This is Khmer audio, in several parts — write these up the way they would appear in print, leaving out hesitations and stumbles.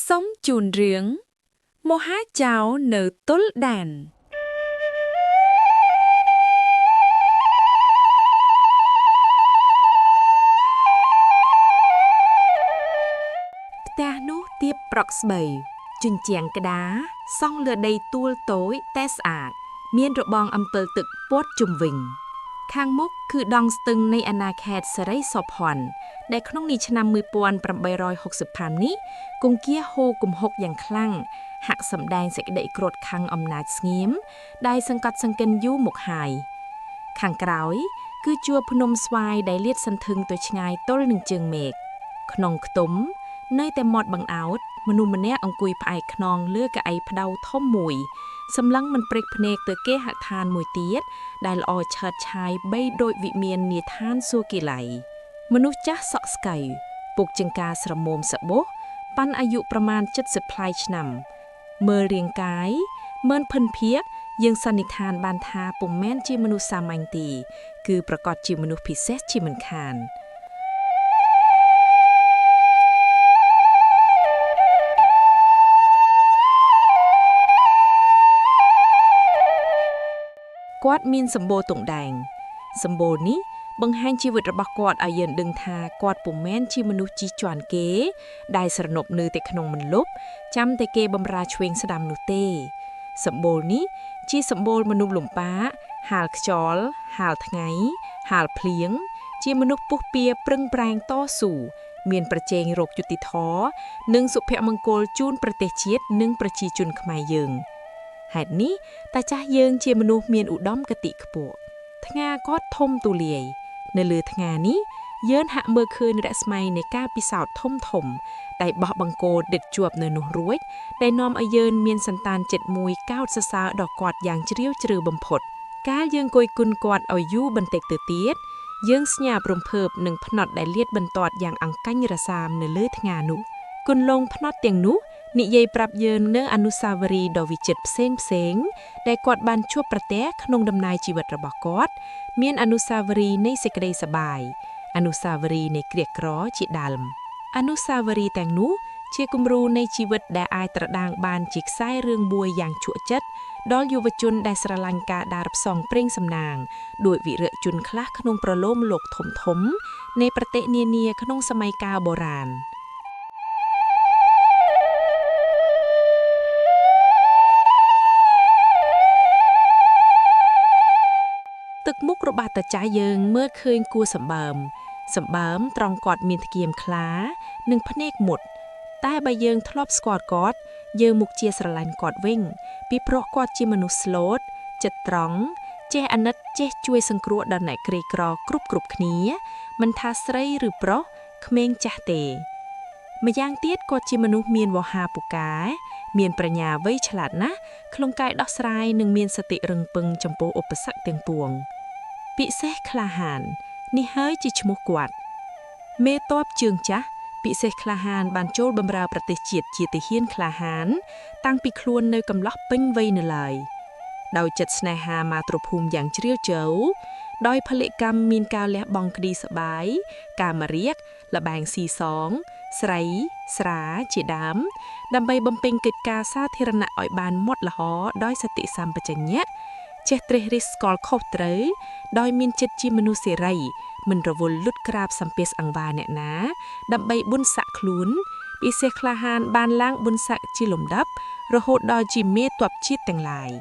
ส้มจูนเรืองโมหะเจ้าเนอต้นแดนแต่นู้เตียบปรอกสเบยจุนเจียงกระดาซ่องเรือใดตัวโต้ยแต่สะอาดเมียนระบองอำเภอตึกปวดจุ่มวิงข้างมุกคือดองสตึงในอนาเขตสไรสอบผ่อนในครั้งนี้ชนะมือปวนประมาณ160นี้กุงเกี้ยโฮกุมหกอย่างคลั่งหักสำแดงเสกได้กรดคังอำนาจเงียมได้สังกัดสังเกนยูหมกหายข้างกล่าวคือจัวพนมสวายได้เลียดสันทึงตัวชงายต้นหนึ่งเจืองเมกขนมขตุ้มเนยแต่หมดบังเอาท์มนุษย์มันแน่องกุยภายขนองเลือกกับไอพดาวท่อมมวยสำลังมันเปรกพเนกเตอเกหักทานมวยเตียดได้ละออเชิดชายใบโดยวิเมียนเนียทานสัวกิไหลมนุษย์จ้าสอกสไก่ปลูกจึงกาสระโมมสะโบปันอายุประมาณ70 พลายชนำเมื่อเรียงกายเมื่อพันเพียกยังสันนิษฐานบานทาปุ่มแม่นจีมนุษย์สามัญตีคือประกอบจีมนุษย์พิเศษจีมันคานกวาดมีนสมโบตรงแดงสมโบนี้บังแห่งชีวิตระบกวาดอาเย็นดึงทากวาดปุ่มแม่นชีมนุษย์จีจวนเก๋ได้สรนบนือแต่ขนมมันลบจำแต่เกบำราชเวงสดำนุเต้สมโบนี้ชีสมโบมนุษย์หลุมป้าหาลจอลหาลทไงหาลเพลียงจีมนุษย์ปุกเปียปรึงแปลงต่อสู่เมียนประเจงโรคยุติท้อนึ่งสุภมังโกลจูนประเทศเชียดนึ่งประชีจุนขมายเยิงเหตุนี้ตาจ้าเยิงเจียมนุษย์เมียนอุดมกติขปวกทงาก็ทมตุเลียในเลือทงานี้เยินหะเมื่อคืนและสมัยในก้าปีศาจทมถมได้บอกบังโกเด็ดจวบเนนุรวยได้นอมอเยินเมียนสันตาน7 มุย9 สาดอกกอดอย่างเจียวจรือบำพดก้าเยิงกอยกุนกอดเอายูบันเตกเตเตียดเยิงสญาบรมเพิบหนึ่งพนอดได้เลียดบันตอดอย่างอังกัญระซามในเลือทงานุกุนลงพนอดเตียงนุนิยายปรับเยินเนื้ออนุสาวรีย์ดอวิจิตรเสงได้กอดบานชั่วประเตะขนงดำนายชีวิตระบกอดเมียนอนุสาวรีย์ในเสกได้สบายอนุสาวรีย์ในเกลียกร้อจิดัลอนุสาวรีย์แต่งนุเชียกุมรูในชีวิตได้อายตระดางบานจิกไส้เรื่องบัวอย่างชั่วจัดดอลยุวจุนได้สระลังกาดารับซองเปร่งสำนางด้วยวิเรจุนคลาขนงประโลมโลกถมในประเตะเนียขนงสมัยกาโบราณตึกมุกระบาดตะจ่ายเยิงเมื่อเคยกูสัมเบิมตรองกอดมีตะเกียมคล้าหนึ่งพเนกหมดใต้ใบเยิงทลอบสกอดกอดเยิงมุกเจียสระลันกอดวิ่งปีเพราะกอดจิมนุสโลดจัดตรองเจอนัดเจช่วยสังครัวดันไหนเกรกรอกรุบนี้มันทาสไรหรือเพราะเขมงจ่าเตมาย่างเตียดกอดจิมนุเมียนวหาปุกาเมียนประญาไว้ฉลาดนะคลงกายดอกสลายหนึ่งเมียนสติรึงปึงจำโปอุปสรรคเตียงปวงปิเสคลาหานนี่เฮ้ยจิชมุกวาดเมตอบจึงจ้ะปิเสคลาหานบานโจลบำราประเทศเจียดเฮียนคลาหานตั้งปีคลวนในกำลักเป็นไว้ในเลยดาวจัดสนหามาตรภูมิอย่างเชี่ยวเจ้าดอยผลิกรรมมีนกาวและบองคดีสบายกามาเรียกละแบง42สไรสราจีดำดำใบบำเพ็ญกิจการสาธารณะอ่อยบานหมดละหอดอยสติสัมปชัญญะเจตริสกอลคอบเตอร์ดอยมินจิตจิมนุเสไรมันระวลลุดกราบสัมเปสอังวาเนี่ยนะดำใบบุญสะคลุนปีเสคลาหานบานล้างบุญสะจิลมดับระโหดดอยจิเมตวบชิดแต่งลาย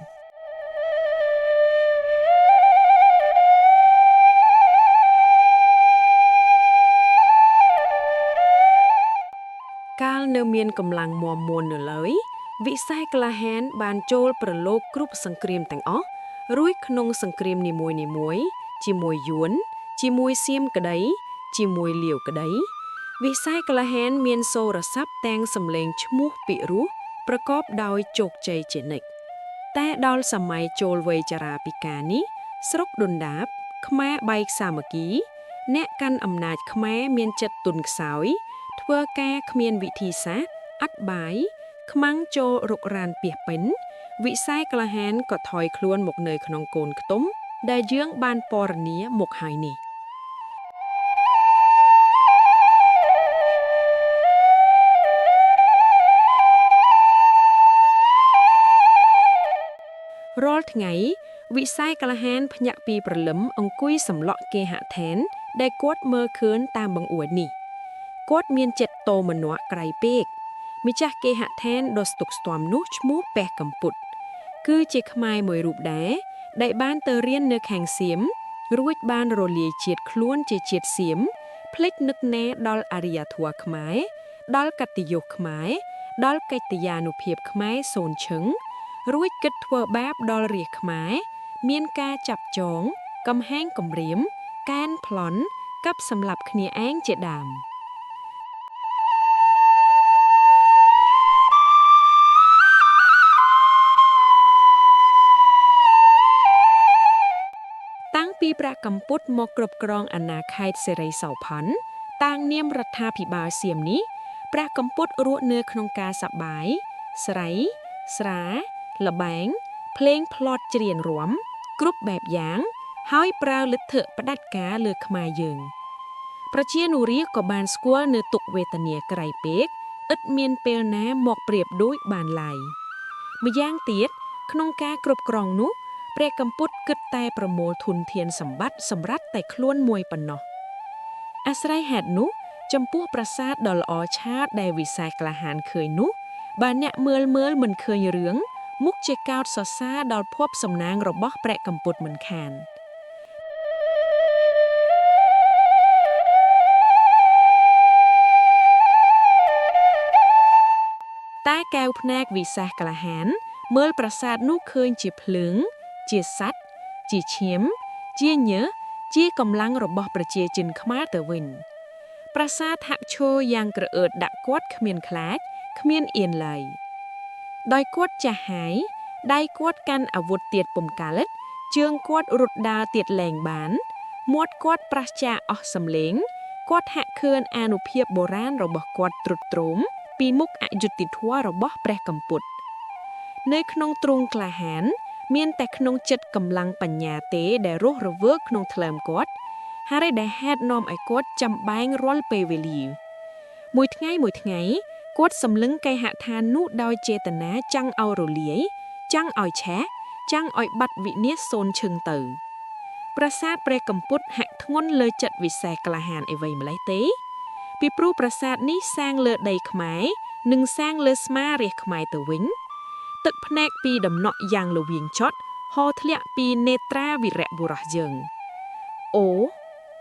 กาลเนเมียนกำลังมัวมวนเลยวิสัยกลาแฮนบานโจลประโลกกรุปสังเกรียมแต่งอ๋อรุ่ยขนงสังเกรียมนิมวยจีมวยยวนจีมวยเสียมกระไดจีมวยเหลียวกระไดวิสัยกลาแฮนเมียนโซระซับแตงสำเลงชมูปิรุประกอบดาวโจกใจเจนิกแต่ดาวสมัยโจลเวจาราปิกานี้สรกดนดาบขม้าใบสามกีแนะกันอำนาจขม้าเมียนจัดตุนสาวเพื่อแก้ขมีนวิธีศาสตร์อัดบายขมังโจรกรานเปียกเป็นวิสัยกระแหนก็ถอยคลวนหมกเนยขนองโกนต้มได้เยื้องบานปอรเนียหมกหายนี่ រាល់ថ្ងៃវិស័យកលហានភ្ញាក់ពីព្រលឹមអង្គុយសម្លក់គេហដ្ឋានដែលគាត់មើលឃើញតាមបង្អួចនេះគាត់មានចិត្តតោមនៈក្រៃពេកម្ចាស់គេហដ្ឋានដ៏ស្ទុកស្ទាំនោះឈ្មោះប៉ែះកំពុតគឺជាខ្មែរមួយរូបដែរដែលបានទៅរៀននៅខាងសៀមរួចបានរលាយជាតិខ្លួនជាជាតិសៀមភ្លេចនឹកណែដល់អរិយធម៌ខ្មែរដល់កតញ្ញូខ្មែរដល់កិត្តិយានុភាពខ្មែរសូនឈឹងរួចគិតធ្វើបាបដល់រាជខ្មែរមានការចាប់ចងកំហែងគំរាមកែនប្លន់កັບសម្លាប់គ្នាឯងជាដើមតាំងពីព្រះកម្ពុតមកគ្រប់គ្រងអាណាខេត្តសេរីសោផាន់តាំងនាមរដ្ឋាភិបាលសៀមនេះព្រះកម្ពុតរស់នៅក្នុងការសប្បាយស្រ័យស្រាលបែងភ្លេងផ្្លត់ច្រៀងរាំគ្រប់បែបយ៉ាងហើយប្រើលទ្ធិផ្ដាច់ការលើខ្មែរយើងប្រជានុរាស្ត្រក៏បានស្គាល់នៅទុក្ខវេទនាក្រៃពេកឥតមានពេលណាមកប្រៀបដូចបានឡើយម្យ៉ាងទៀតក្នុងការគ្រប់គ្រងនោះព្រះកម្ពុតគិតតែប្រមូលធនធានសម្បត្តិសម្រាប់តែខ្លួនមួយប៉ុណ្ណោះអាស្រ័យហេតុនោះចំពោះប្រាសាទដ៏ល្អឆាតដែលវិសេសក្លាហានឃើញនោះបើអ្នកមើលមិនឃើញរឿងមុខជាកោតសរសើរដល់ភ័ព្វសំណាងរបស់ព្រះកម្ពុតមិនខានតែកែវភ្នែកវិសេសក្លាហានមើលប្រាសាទនោះឃើញជាភ្លើងជាសัตว์ជាឈាមជាញើសជាកម្លាំងរបស់ប្រជាជនខ្មែរទៅវិញប្រាសាទហាក់ឈរយ៉ាងក្រអឺតដាក់គាត់គ្មានខ្លាចគ្មានអៀនឡើយដោយគាត់ចាស់ហើយដៃគាត់កាន់អាវុធទៀតពុំកាលិតជើងគាត់រត់ដើរទៀតលែងបានមាត់គាត់ប្រះចាកអស់សំឡេងគាត់ហាក់ឃើញអានុភាពបុរាណរបស់គាត់ទ្រុឌទ្រោមពីមុខអយុត្តិធម៌របស់ព្រះកម្ពុតនៅក្នុងទ្រូងក្លាហានមានតែក្នុងចិត្តកម្លាំងបញ្ញាទេដែលរស់រវើកក្នុងថ្លើមគាត់ហើយដែលហេតុនាំឲ្យគាត់ចំបែងរាល់ពេលវេលាមួយថ្ងៃគាត់សម្លឹងគេហដ្ឋាននោះដោយចេតនាចង់ឲ្យរលាយចង់ឲ្យឆេះចង់ឲ្យបាត់វិនាសសូនឈឹងទៅប្រាសាទព្រះកម្ពុតហាក់ធ្ងន់លើចិត្តវិសេសក្លាហានអីវ៉េម្លេះទេពីព្រោះប្រាសាទនេះសាងលើដីខ្មែរនិងសាងលើស្មារាសខ្មែរទៅវិញទឹកភ្នែកពីដំណក់យ៉ាងល្វៀងចត់ហូរធ្លាក់ពីនេត្រាវីរៈបុរសយើងអូ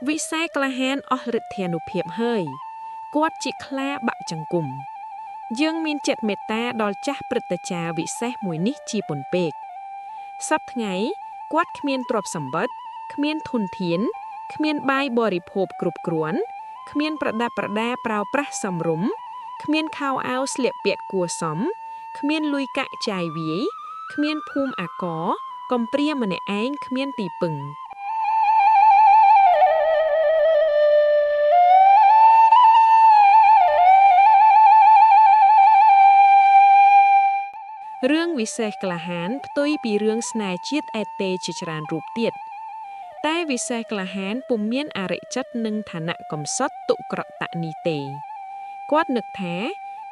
វិសេសក្លាហានអស់ឫទ្ធានុភាពហើយគាត់ជាខ្លាបាក់ចង្គំយើងមានចិត្តមេត្តាដល់ចាស់ព្រឹទ្ធាចារ្យវិសេសមួយនេះជាពន់ពេកសប្តាហ៍ថ្ងៃគាត់គ្មានទ្រព្យសម្បត្តិគ្មានធនធានគ្មានបាយបរិភោគគ្រប់គ្រាន់គ្មានប្រដាប់ប្រដាប្រើប្រាស់សំរុំគ្មានខោអាវស្លៀកពាក់គួរសមគ្មានលុយកាក់ចាយវាយគ្មានភូមិអាករកំព្រាម្នាក់ឯងគ្មានទីពឹងរឿងវិសេសក្លាហានផ្ទុយពីរឿងស្នេហ៍ជាតិអេតេជាច្រើនរូបទៀតតែវិសេសក្លាហានពុំមានអរិចិត្តនិងឋានៈកំសត់ទុក្រតនេះទេគាត់នឹកថា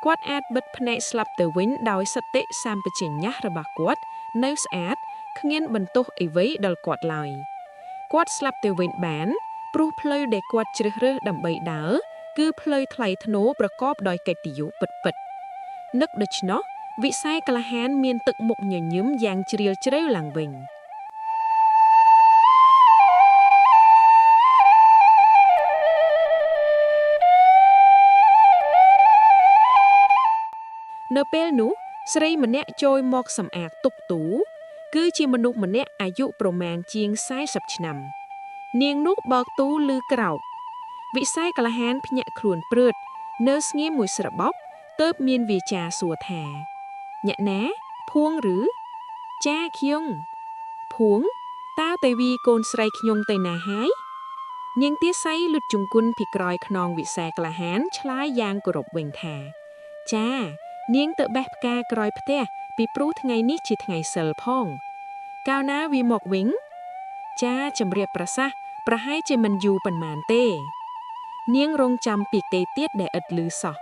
គាត់អាចបិទភ្នែកស្លាប់ទៅវិញដោយសតិសម្បជញ្ញៈរបស់គាត់នៅស្អាតគ្មានបន្ទោសអីវ៉េដល់គាត់ឡើយគាត់ស្លាប់ទៅវិញបានព្រោះផ្លូវដែលគាត់ជ្រើសរើសដើម្បីដើរគឺផ្លូវថ្លៃថ្នូរប្រកបដោយកិត្តិយសពិតៗនឹកដូច្នោះវិស័យក្លាហានមានទឹកមុខញញឹមយ៉ាងជ្រាលជ្រៅឡើងវិញនៅពេលនោះស្រីម្នាក់ចូលមកសម្អាតតុទូគឺជាមនុស្សម្នាក់អាយុប្រមាណជាង40ឆ្នាំនាងនោះបើកទូឮក្រោកវិស័យក្លាហានភ្ញាក់ខ្លួនព្រើតនៅស្ងៀមមួយស្របប់ទើបមានវាចាសួរថាអ្នកណាភួងឬចាខ្ញុំភួងតើតែវីកូនស្រីខ្ញុំទៅណាហើយនាងទាស័យលុតជង្គង់ពីក្រោយខ្នងវិស័យក្លាហានឆ្លើយយ៉ាងគោរពវិញថាចានាងទៅបេះផ្កាក្រោយផ្ទះពីព្រោះថ្ងៃនេះជាថ្ងៃសិលផងកាលណាវាមកវិញចាជំរាបប្រសាសន៍ប្រហែលជាមិនយូរប៉ុន្មានទេនាងរងចាំពីទេទៀតដែលឥតលឺសោះ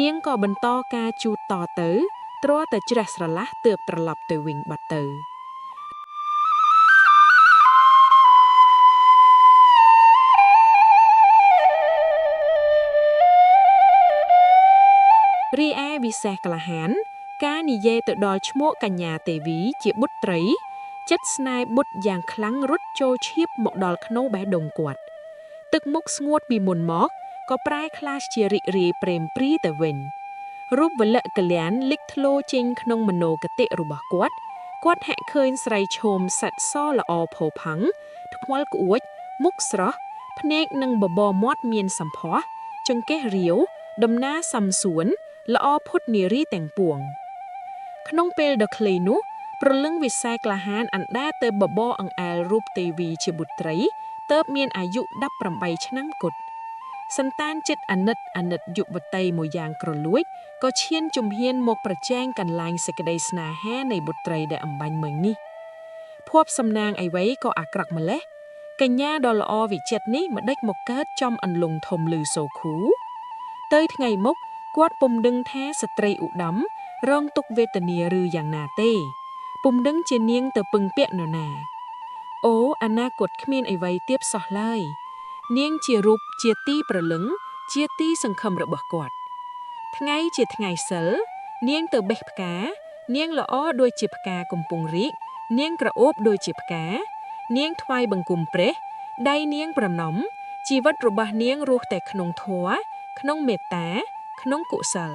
នាងក៏បន្តការជូតតទៅទ្រាំតែជ្រះស្រឡះទើបត្រឡប់ទៅវិញបាត់ទៅ រីឯវិសេសក្លាហានការនិយាយទៅដល់ឈ្មោះកញ្ញាទេវីជាបុត្រីចិត្តស្នេហ៍បុត្រយ៉ាងខ្លាំងរត់ចូលឈាបមកដល់ក្នុងបេះដូងគាត់ទឹកមុខស្ងួតពីមុនមកក៏ប្រែក្លាយជារីករាយព្រេមព្រីទៅវិញរូបវលៈកលៀនលេចធ្លោចេញក្នុងមโนគតិរបស់គាត់ហាក់ឃើញស្រីឈោមសាច់សល្អផូរផង់ថ្ពាល់ក្អួចមុខស្រស់ភ្នែកនិងបបរមាត់មានសម្ផស្សចង្កេះរាវដំណើរសំសួនល្អផុតនារីទាំងពួងក្នុងពេលដ៏ខ្លីនោះប្រលឹងវិស័យក្លាហានអណ្ដាទៅបបរអង្អែលរូបទេវីជាបុត្រីទើបមានអាយុ18ឆ្នាំគត់សន្តានចិត្តអាណិតយុវតីមួយយ៉ាងក្រលួចក៏ឈានជំហានមកប្រជែងកន្លែងសេចក្តីស្នេហានៃបុត្រីដែលអំបញ្ញមិញនេះភ័ព្វសំណាងអីវ៉ៃក៏អាក្រក់ម្លេះកញ្ញាដ៏ល្អវិចិត្រនេះមិនដេចមកកើតចំអន្លង់ធំឮសូខូទៅថ្ងៃមុខគាត់ពុំដឹងថាស្ត្រីឧត្តមរងទុក្ខវេទនាឬយ៉ាងណាទេពុំដឹងជានាងទៅពឹងពាក់នរណាអូអនាគតគ្មានអីវ៉ៃទៀតសោះឡើយនាងជារូបជាទីប្រលឹងជាទីសង្ឃឹមរបស់គាត់ថ្ងៃជាថ្ងៃសិលនាងទៅបេះផ្កានាងល្អដូចជាផ្កាកំពុងរីកនាងក្រអូបដូចជាផ្កានាងថ្វាយបង្គំព្រះដៃនាងប្រណម្យជីវិតរបស់នាងរស់តែក្នុងធម៌ក្នុងមេត្តាក្នុងកុសល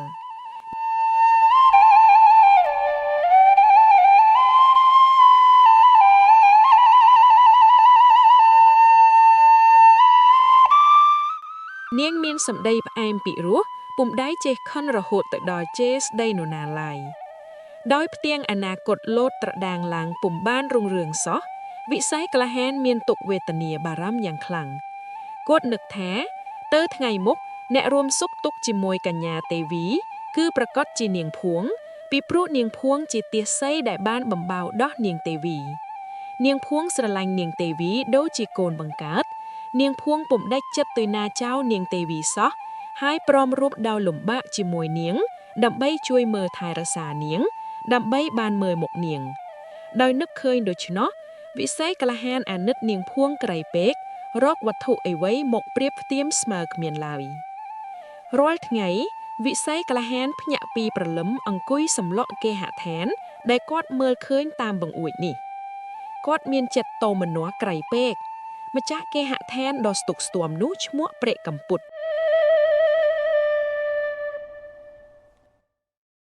នាងមានសម្ដីផ្អែមពីរោះពុំដែលចេះខិនរហូតទៅដល់ជេរស្ដីនរណាឡើយដោយផ្ទៀងអនាគតលោតត្រដាងឡើងពុំបានរុងរឿងសោះវិស័យក្លាហានមានទុក្ខវេទនាបារម្ភយ៉ាងខ្លាំងគាត់នឹកថាទៅថ្ងៃមុខអ្នករួមសុខទុក្ខជាមួយកញ្ញាទេវីគឺប្រកាសជានាងភួងពីព្រោះនាងភួងជាទាស័យដែលបានបំបៅដោះនាងទេវីនាងភួងស្រឡាញ់នាងទេវីដូចជាកូនបង្កើតនាងភួងពុំដេចចិត្តទុយណាចោលនាងទេវីសោះហើយព្រមរួបដោយលំបាកជាមួយនាងដើម្បីជួយមើលថែរក្សានាងដើម្បីបានមើលមុខនាងដោយនឹកឃើញដូច្នោះវិស័យក្លាហានអាណិតនាងភួងក្រៃពេករកវត្ថុអីវ៉ៃមកប្រៀបផ្ទៀមស្មើគ្មានឡើយរាល់ថ្ងៃវិស័យក្លាហានភ្ញាក់ពីព្រលឹមអង្គុយសម្លក់គេហដ្ឋានដែលគាត់មើលឃើញតាមបង្អួចនេះគាត់មានចិត្តតោមនាស់ក្រៃពេកម្ចាស់គេហដ្ឋានដ៏ស្ទុកស្ទំនោះឈ្មោះព្រែកកំពុត